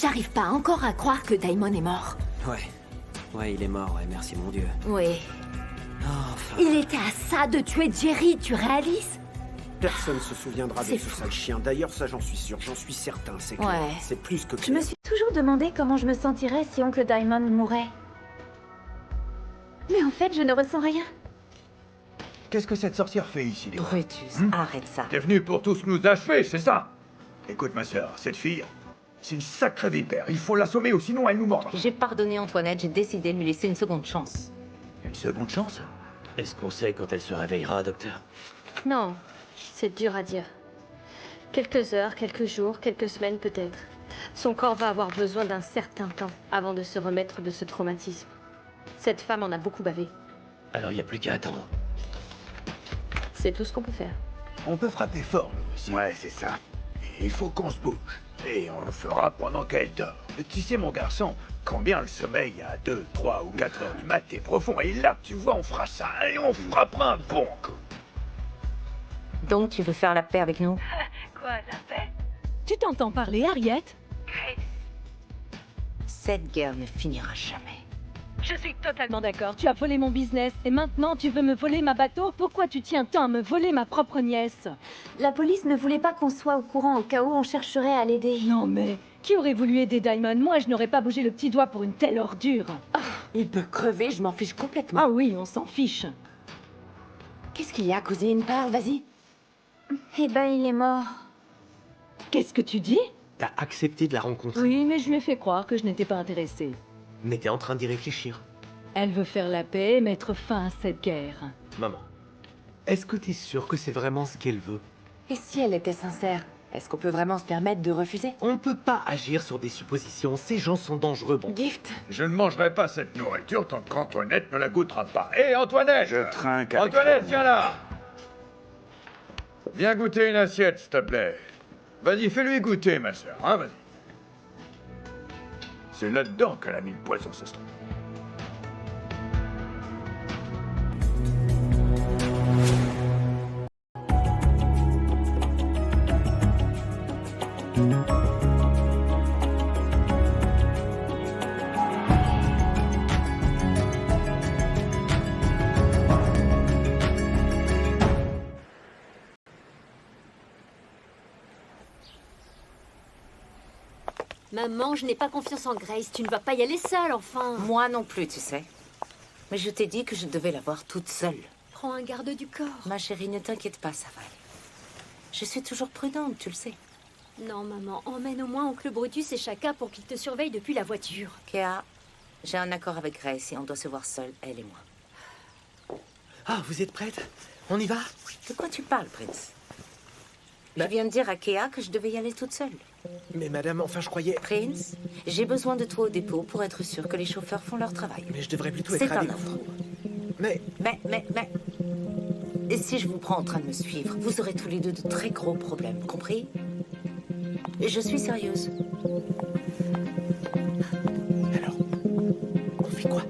J'arrive pas encore à croire que Daimon est mort. Ouais, il est mort, ouais, merci mon Dieu. Oui. Oh, enfin... Il était à ça de tuer Jerry, tu réalises? Personne se souviendra de C'est ce fou. sale chien. D'ailleurs, ça j'en suis sûr, j'en suis certain, c'est clair. Ouais. C'est plus que Je clair. me suis toujours demandé comment je me sentirais si oncle Diamond mourait. Mais en fait, je ne ressens rien. Qu'est-ce que cette sorcière fait ici, les gars? Brutus, arrête ça. T'es venu pour tous nous achever, c'est ça? Écoute, ma sœur, cette fille, c'est une sacrée vipère. Il faut l'assommer ou sinon elle nous mordra. J'ai pardonné Antoinette, j'ai décidé de lui laisser une seconde chance. Une seconde chance? Est-ce qu'on sait quand elle se réveillera, docteur? Non, c'est dur à dire. Quelques heures, quelques jours, quelques semaines peut-être. Son corps va avoir besoin d'un certain temps avant de se remettre de ce traumatisme. Cette femme en a beaucoup bavé. Alors il n'y a plus qu'à attendre. C'est tout ce qu'on peut faire. On peut frapper fort, nous aussi. Ouais, c'est ça. Il faut qu'on se bouge. Et on le fera pendant qu'elle dort. Tu sais, mon garçon, combien le sommeil à 2, 3 ou 4 heures du mat est profond. Et là, tu vois, on fera ça. Et on frappera un bon coup. Donc tu veux faire la paix avec nous? Quoi, la paix? Tu t'entends parler, Harriet? Cette guerre ne finira jamais. Je suis totalement d'accord. Tu as volé mon business et maintenant tu veux me voler ma bateau? Pourquoi tu tiens tant à me voler ma propre nièce? La police ne voulait pas qu'on soit au courant au cas où on chercherait à l'aider. Non mais, qui aurait voulu aider Diamond? Moi, je n'aurais pas bougé le petit doigt pour une telle ordure. Il peut crever, je m'en fiche complètement. Ah oui, on s'en fiche. Qu'est-ce qu'il y a, cousine? Parle, vas-y. Eh ben, il est mort. Qu'est-ce que tu dis? T'as accepté de la rencontrer? Oui, mais je lui ai fait croire que je n'étais pas intéressée. Mais t'es en train d'y réfléchir. Elle veut faire la paix et mettre fin à cette guerre. Maman, est-ce que t'es sûre que c'est vraiment ce qu'elle veut? Et si elle était sincère? Est-ce qu'on peut vraiment se permettre de refuser? On peut pas agir sur des suppositions, ces gens sont dangereux, bon. Gift? Je ne mangerai pas cette nourriture tant qu'Antoinette ne la goûtera pas. Hé, Antoinette! Je trinque avec Antoinette, viens là! Viens goûter une assiette, s'il te plaît. Vas-y, fais-lui goûter, ma sœur, hein, vas-y. C'est là-dedans qu'elle a mis le poison, ça se trouve. Maman, je n'ai pas confiance en Grace. Tu ne vas pas y aller seule, enfin. Moi non plus, tu sais. Mais je t'ai dit que je devais la voir toute seule. Prends un garde du corps. Ma chérie, ne t'inquiète pas, ça va aller. Je suis toujours prudente, tu le sais. Non, maman, emmène au moins oncle Brutus et Chaka pour qu'ils te surveillent depuis la voiture. Kéa, j'ai un accord avec Grace et on doit se voir seuls, elle et moi. Ah, vous êtes prête? On y va? De quoi tu parles, Prince? Je viens de dire à Kéa que je devais y aller toute seule. Mais madame, enfin je croyais... Prince, j'ai besoin de toi au dépôt pour être sûr que les chauffeurs font leur travail. Mais je devrais plutôt C'est être un avec ordre. vous. Mais... Et si je vous prends en train de me suivre, vous aurez tous les deux de très gros problèmes, compris? Et je suis sérieuse. Alors, on fait quoi?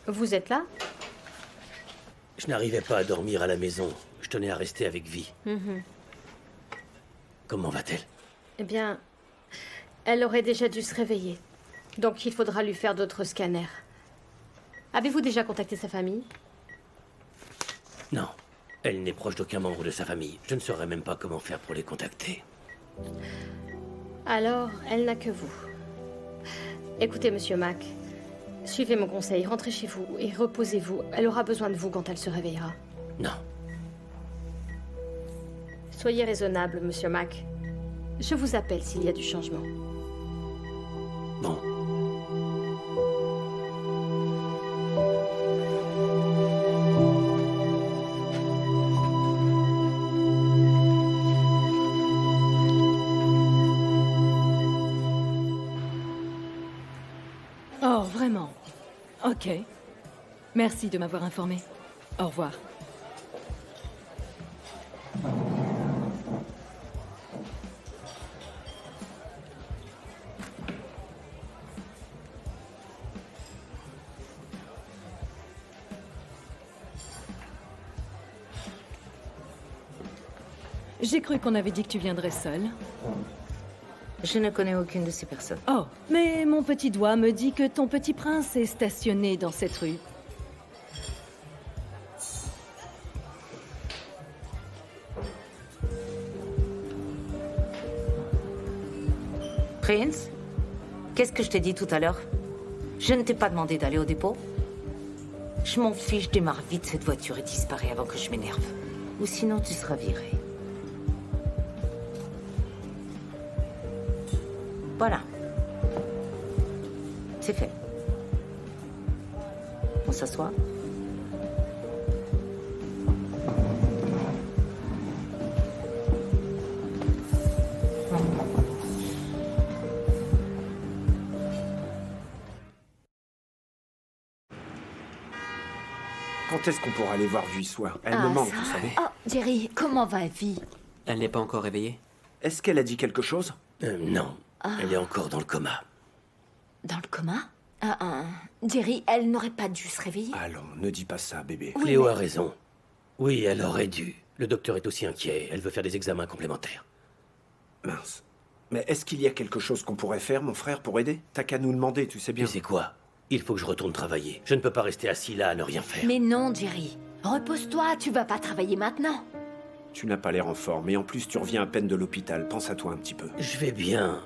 Vous êtes là? Je n'arrivais pas à dormir à la maison. Je tenais à rester avec Vi. Comment va-t-elle? Eh bien, elle aurait déjà dû se réveiller. Donc il faudra lui faire d'autres scanners. Avez-vous déjà contacté sa famille? Non. Elle n'est proche d'aucun membre de sa famille. Je ne saurais même pas comment faire pour les contacter. Alors, elle n'a que vous. Écoutez, monsieur Mac. Suivez mon conseil, rentrez chez vous et reposez-vous. Elle aura besoin de vous quand elle se réveillera. Non. Soyez raisonnable, monsieur Mac. Je vous appelle s'il y a du changement. Bon. Oh, vraiment? Ok. Merci de m'avoir informé. Au revoir. J'ai cru qu'on avait dit que tu viendrais seule. Je ne connais aucune de ces personnes. Oh, mais mon petit doigt me dit que ton petit prince est stationné dans cette rue. Prince, qu'est-ce que je t'ai dit tout à l'heure? Je ne t'ai pas demandé d'aller au dépôt. Je m'en fiche, démarre vite cette voiture et disparaît avant que je m'énerve. Ou sinon tu seras viré. Voilà. C'est fait. On s'assoit. Quand est-ce qu'on pourra aller voir Vue ce soir? Elle me manque, vous savez. Oh, Jerry, comment va Vi? Elle n'est pas encore réveillée? Est-ce qu'elle a dit quelque chose? Non. Elle est encore dans le coma. Dans le coma? Jerry, elle n'aurait pas dû se réveiller. Allons, ne dis pas ça, bébé. Cléo a raison. Oui, elle aurait dû. Le docteur est aussi inquiet. Elle veut faire des examens complémentaires. Mince. Mais est-ce qu'il y a quelque chose qu'on pourrait faire, mon frère, pour aider? T'as qu'à nous demander, tu sais bien. Tu sais quoi? Il faut que je retourne travailler. Je ne peux pas rester assis là à ne rien faire. Mais non, Jerry. Repose-toi, tu vas pas travailler maintenant. Tu n'as pas l'air en forme, et en plus tu reviens à peine de l'hôpital. Pense à toi un petit peu. Je vais bien.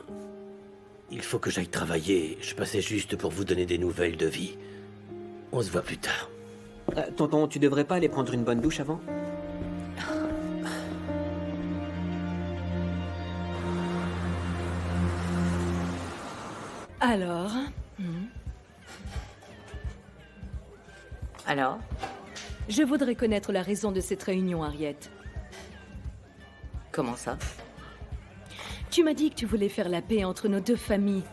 Il faut que j'aille travailler. Je passais juste pour vous donner des nouvelles de Vie. On se voit plus tard. Tonton, tu devrais pas aller prendre une bonne douche avant? Alors? Alors? Je voudrais connaître la raison de cette réunion, Harriet. Comment ça? Tu m'as dit que tu voulais faire la paix entre nos deux familles.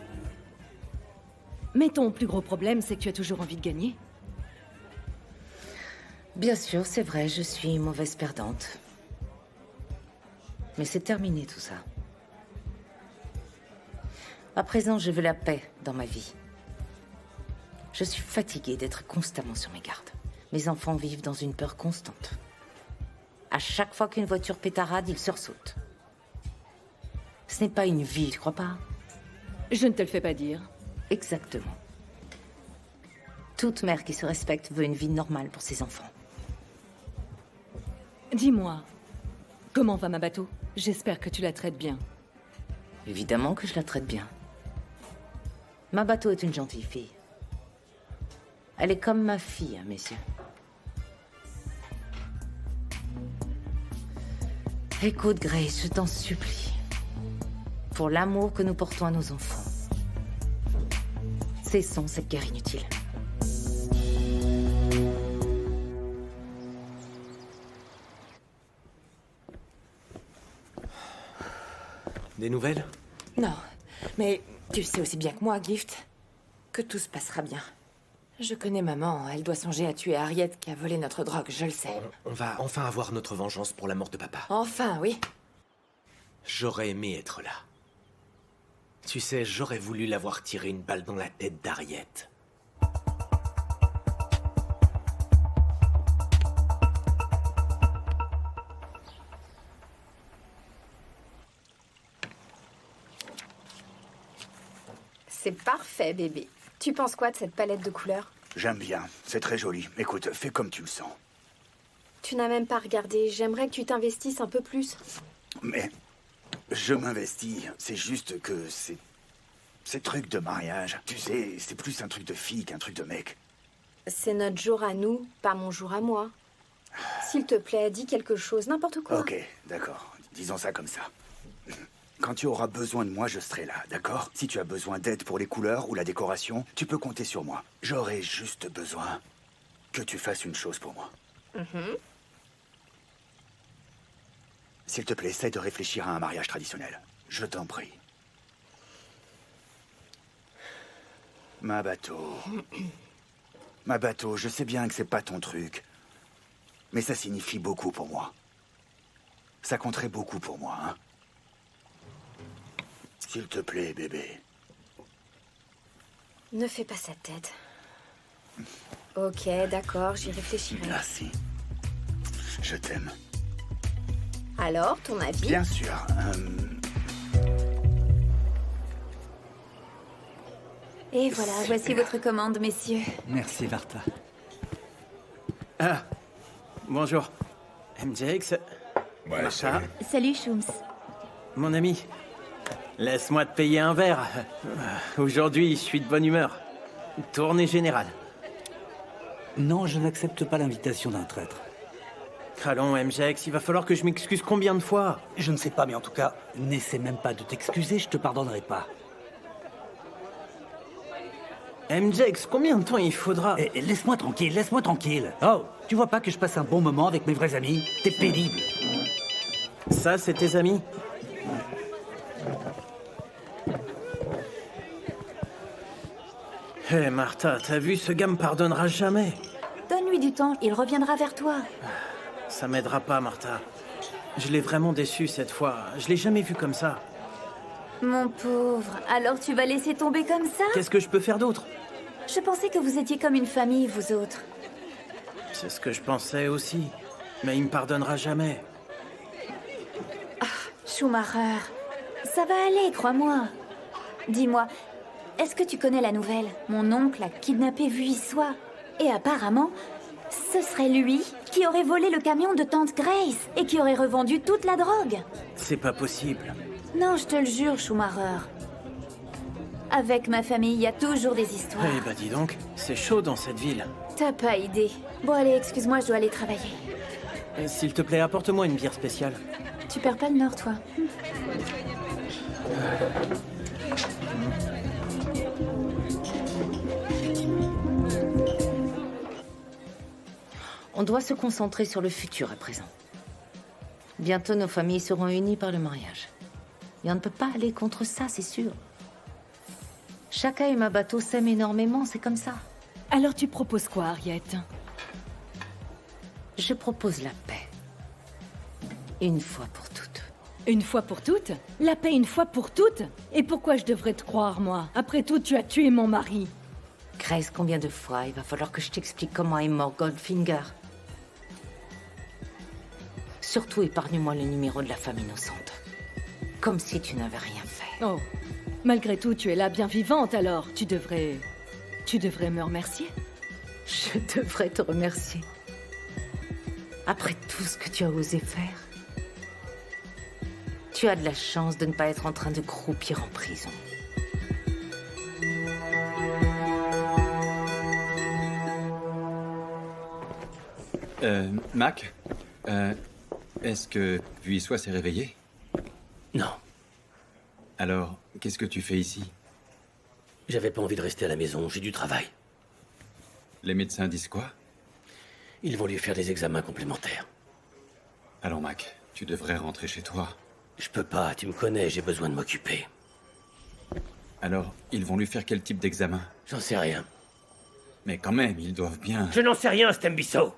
Mais ton plus gros problème, c'est que tu as toujours envie de gagner. Bien sûr, c'est vrai, je suis une mauvaise perdante. Mais c'est terminé tout ça. À présent, je veux la paix dans ma vie. Je suis fatiguée d'être constamment sur mes gardes. Mes enfants vivent dans une peur constante. À chaque fois qu'une voiture pétarade, ils sursautent. Ce n'est pas une vie, tu crois pas? Je ne te le fais pas dire. Exactement. Toute mère qui se respecte veut une vie normale pour ses enfants. Dis-moi, comment va ma bateau? J'espère que tu la traites bien. Évidemment que je la traite bien. Ma bateau est une gentille fille. Elle est comme ma fille, hein, messieurs. Écoute, Grace, je t'en supplie. Pour l'amour que nous portons à nos enfants, cessons cette guerre inutile. Des nouvelles? Non, mais tu sais aussi bien que moi, Gift, que tout se passera bien. Je connais maman, elle doit songer à tuer Harriet qui a volé notre drogue, je le sais. On va enfin avoir notre vengeance pour la mort de papa. Enfin, oui. J'aurais aimé être là. Tu sais, j'aurais voulu l'avoir tiré une balle dans la tête d'Harriet. C'est parfait, bébé. Tu penses quoi de cette palette de couleurs? J'aime bien, c'est très joli. Écoute, fais comme tu le sens. Tu n'as même pas regardé. J'aimerais que tu t'investisses un peu plus. Mais je m'investis, c'est juste que ces trucs de mariage, tu sais, c'est plus un truc de fille qu'un truc de mec. C'est notre jour à nous, pas mon jour à moi. S'il te plaît, dis quelque chose, n'importe quoi. Ok, d'accord. Disons ça comme ça. Quand tu auras besoin de moi, je serai là, d'accord? Si tu as besoin d'aide pour les couleurs ou la décoration, tu peux compter sur moi. J'aurai juste besoin que tu fasses une chose pour moi. S'il te plaît, essaie de réfléchir à un mariage traditionnel. Je t'en prie. Ma bateau. Ma bateau, je sais bien que c'est pas ton truc. Mais ça signifie beaucoup pour moi. Ça compterait beaucoup pour moi, hein? S'il te plaît, bébé. Ne fais pas cette tête. Ok, d'accord, j'y réfléchirai. Merci. Je t'aime. Alors, ton avis? Bien sûr. Et voilà, voici votre commande, messieurs. Merci, Martha. Ah, bonjour. MJX. Ouais, Martha, Salut, Shums. mon ami. Laisse-moi te payer un verre. Aujourd'hui, je suis de bonne humeur. Tournée générale. Non, je n'accepte pas l'invitation d'un traître. Allons, MJX, il va falloir que je m'excuse combien de fois? Je ne sais pas, mais en tout cas, n'essaie même pas de t'excuser, je te pardonnerai pas. MJX, combien de temps il faudra? Eh, laisse-moi tranquille, laisse-moi tranquille. Oh, tu vois pas que je passe un bon moment avec mes vrais amis? T'es pénible. Ça, c'est tes amis? Hé, Martha, t'as vu, ce gars me pardonnera jamais. Donne-lui du temps, il reviendra vers toi. Ça m'aidera pas, Martha. Je l'ai vraiment déçu cette fois. Je l'ai jamais vu comme ça. Mon pauvre, alors tu vas laisser tomber comme ça? Qu'est-ce que je peux faire d'autre? Je pensais que vous étiez comme une famille, vous autres. C'est ce que je pensais aussi. Mais il me pardonnera jamais. Schumacher, ça va aller, crois-moi. Dis-moi, est-ce que tu connais la nouvelle? Mon oncle a kidnappé Vuissois. Et apparemment, ce serait lui qui aurait volé le camion de tante Grace et qui aurait revendu toute la drogue. C'est pas possible. Non, je te le jure, Schumacher. Avec ma famille, il y a toujours des histoires. Eh bah dis donc, c'est chaud dans cette ville. T'as pas idée. Bon, allez, excuse-moi, je dois aller travailler. S'il te plaît, apporte-moi une bière spéciale. Tu perds pas le nord, toi. On doit se concentrer sur le futur à présent. Bientôt, nos familles seront unies par le mariage. Et on ne peut pas aller contre ça, c'est sûr. Chacun et ma bateau s'aiment énormément, c'est comme ça. Alors tu proposes quoi, Harriet? Je propose la paix. Une fois pour toutes. Une fois pour toutes? La paix une fois pour toutes? Et pourquoi je devrais te croire, moi? Après tout, tu as tué mon mari. Grace, combien de fois il va falloir que je t'explique comment est mort Goldfinger? Surtout, épargne-moi le numéro de la femme innocente. Comme si tu n'avais rien fait. Oh, malgré tout, tu es là bien vivante, alors. Tu devrais me remercier. Je devrais te remercier. Après tout ce que tu as osé faire, tu as de la chance de ne pas être en train de croupir en prison. Mac, est-ce que Vuissois s'est réveillé? Non. Alors, qu'est-ce que tu fais ici? J'avais pas envie de rester à la maison, j'ai du travail. Les médecins disent quoi? Ils vont lui faire des examens complémentaires. Alors Mac, tu devrais rentrer chez toi. Je peux pas, tu me connais, j'ai besoin de m'occuper. Alors, ils vont lui faire quel type d'examen? J'en sais rien. Mais quand même, ils doivent bien... Je n'en sais rien, Stembisso.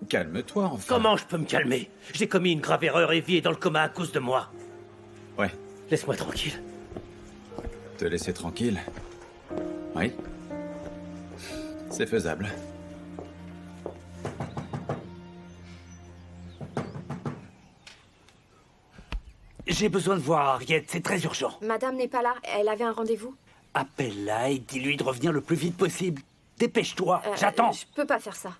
Calme-toi, enfin. Comment je peux me calmer? J'ai commis une grave erreur et vie est dans le coma à cause de moi. Ouais. Laisse-moi tranquille. Te laisser tranquille? Oui. C'est faisable. J'ai besoin de voir Harriet, c'est très urgent. Madame n'est pas là, elle avait un rendez-vous. Appelle-la et dis-lui de revenir le plus vite possible. Dépêche-toi, j'attends. Je peux pas faire ça.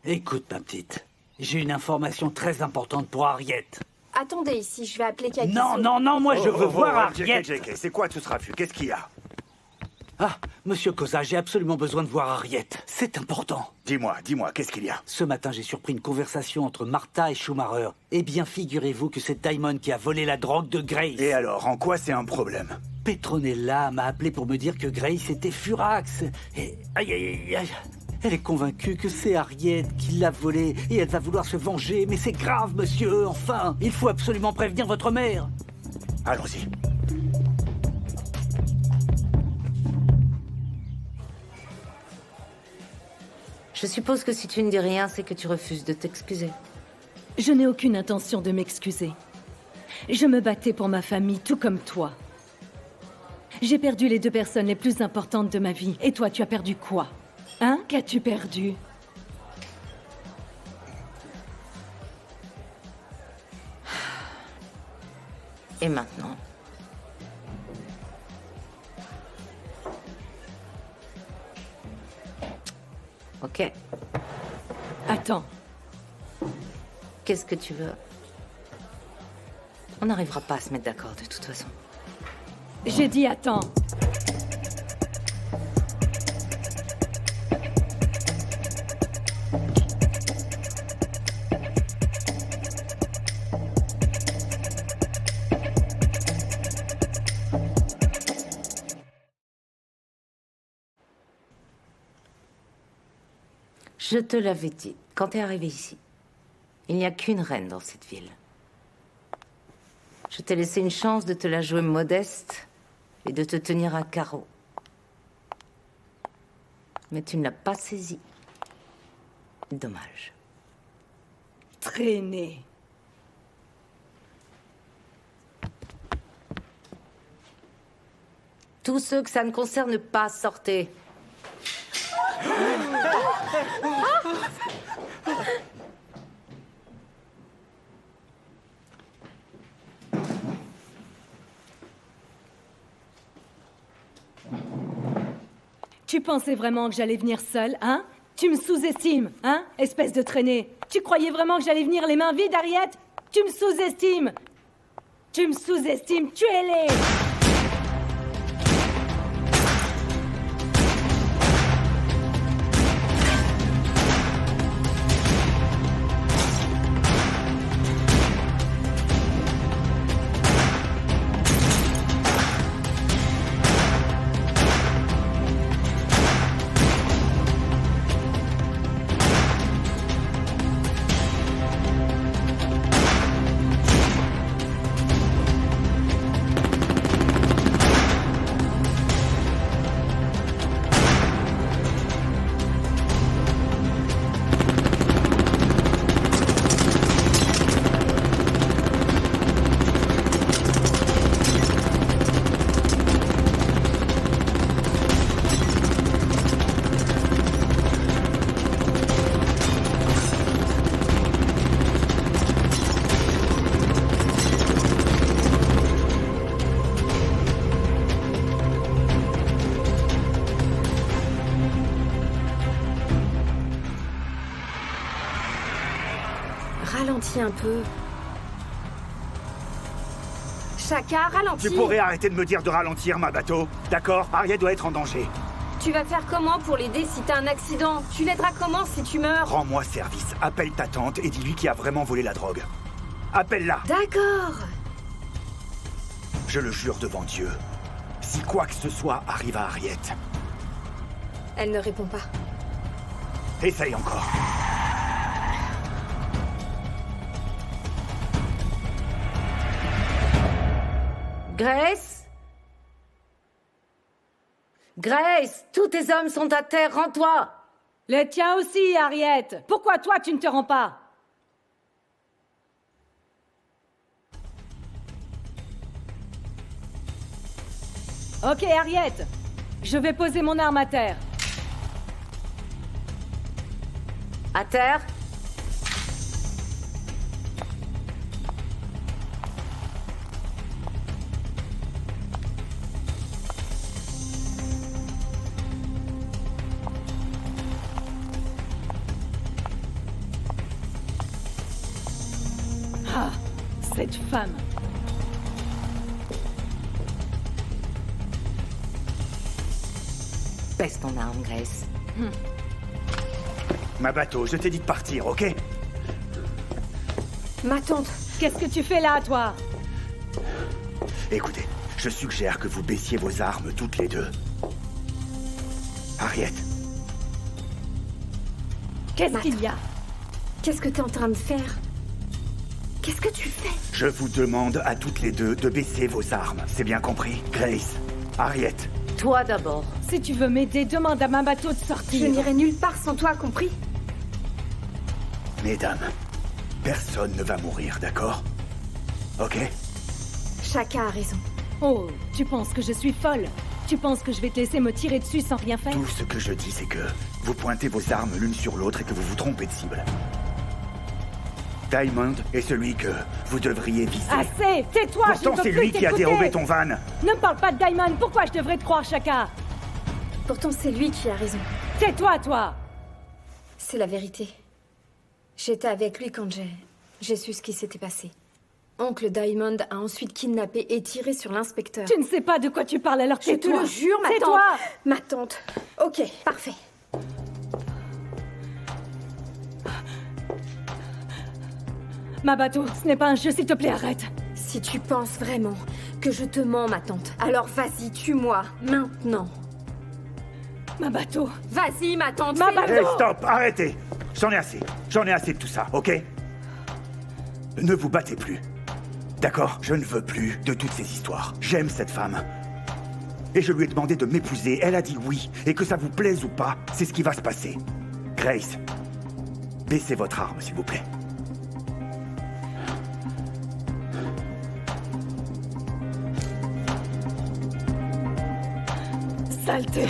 Écoute, ma petite, j'ai une information très importante pour Harriet. Attendez ici, je vais appeler Kagiso. Non, moi je veux voir Harriet. JK, c'est quoi tout ce raffut? Qu'est-ce qu'il y a? Ah, monsieur Koza, j'ai absolument besoin de voir Harriet. C'est important. Dis-moi, qu'est-ce qu'il y a? Ce matin, j'ai surpris une conversation entre Martha et Schumacher. Eh bien, figurez-vous que c'est Diamond qui a volé la drogue de Grace. Et alors, en quoi c'est un problème? Petronella m'a appelé pour me dire que Grace était furax. Et... aïe. Elle est convaincue que c'est Harriet qui l'a volé et elle va vouloir se venger. Mais c'est grave, monsieur, enfin. Il faut absolument prévenir votre mère. Allons-y. Je suppose que si tu ne dis rien, c'est que tu refuses de t'excuser. Je n'ai aucune intention de m'excuser. Je me battais pour ma famille, tout comme toi. J'ai perdu les deux personnes les plus importantes de ma vie. Et toi, tu as perdu quoi? Hein? Qu'as-tu perdu? Et maintenant? Ok. Attends. Qu'est-ce que tu veux? On n'arrivera pas à se mettre d'accord de toute façon. J'ai dit attends. Je te l'avais dit, quand t'es arrivé ici. Il n'y a qu'une reine dans cette ville. Je t'ai laissé une chance de te la jouer modeste et de te tenir à carreau. Mais tu ne l'as pas saisie. Dommage. Traîner. Tous ceux que ça ne concerne pas, sortez. Tu pensais vraiment que j'allais venir seule, hein? Tu me sous-estimes, hein? Espèce de traînée. Tu croyais vraiment que j'allais venir les mains vides, Harriet? Tu me sous-estimes. Tu me sous-estimes, tuez-les! Ralentis un peu. Shaka, ralentis. Tu pourrais arrêter de me dire de ralentir, ma bateau. D'accord? Harriet doit être en danger. Tu vas faire comment pour l'aider si t'as un accident? Tu l'aideras comment si tu meurs? Rends-moi service. Appelle ta tante et dis-lui qui a vraiment volé la drogue. Appelle-la. D'accord. Je le jure devant Dieu. Si quoi que ce soit arrive à Harriet... Elle ne répond pas. Essaye encore. Grace? Grace, tous tes hommes sont à terre, rends-toi! Les tiens aussi, Harriet! Pourquoi toi, tu ne te rends pas? Ok, Harriet. Je vais poser mon arme à terre. À terre? Ah, cette femme. Baisse ton arme, Grace. Ma bateau, je t'ai dit de partir, ok? Ma tante, qu'est-ce que tu fais là, toi? Écoutez, je suggère que vous baissiez vos armes toutes les deux. Harriet. Qu'est-ce qu'il y a? Qu'est-ce que t'es en train de faire? Qu'est-ce que tu fais? Je vous demande à toutes les deux de baisser vos armes. C'est bien compris? Grace, Harriet. Toi d'abord. Si tu veux m'aider, demande à ma bateau de sortir. Je n'irai nulle part sans toi, compris? Mesdames, personne ne va mourir, d'accord? Ok? Shaka a raison. Oh, tu penses que je suis folle? Tu penses que je vais te laisser me tirer dessus sans rien faire? Tout ce que je dis, c'est que vous pointez vos armes l'une sur l'autre et que vous vous trompez de cible. Diamond est celui que vous devriez viser. Assez! Tais-toi! je ne Pourtant, veux c'est plus lui qui a t'écouter. dérobé ton van. Ne me parle pas de Diamond! Pourquoi je devrais te croire, Shaka? Pourtant, c'est lui qui a raison. Tais-toi, toi! C'est la vérité. J'étais avec lui quand j'ai su ce qui s'était passé. Oncle Diamond a ensuite kidnappé et tiré sur l'inspecteur. Tu ne sais pas de quoi tu parles, alors Je te tais-toi! le jure, ma tante. Tais-toi! Ma tante. Ok, parfait. Ma bateau, ce n'est pas un jeu, s'il te plaît, arrête! Si tu penses vraiment que je te mens, ma tante, alors vas-y, tue-moi, maintenant. Ma bateau! Vas-y, ma tante, Ma fais-le. Hé, stop, arrêtez. J'en ai assez. J'en ai assez de tout ça, ok? Ne vous battez plus. D'accord? Je ne veux plus de toutes ces histoires. J'aime cette femme. Et je lui ai demandé de m'épouser. Elle a dit oui. Et que ça vous plaise ou pas, c'est ce qui va se passer. Grace, baissez votre arme, s'il vous plaît. Saleté!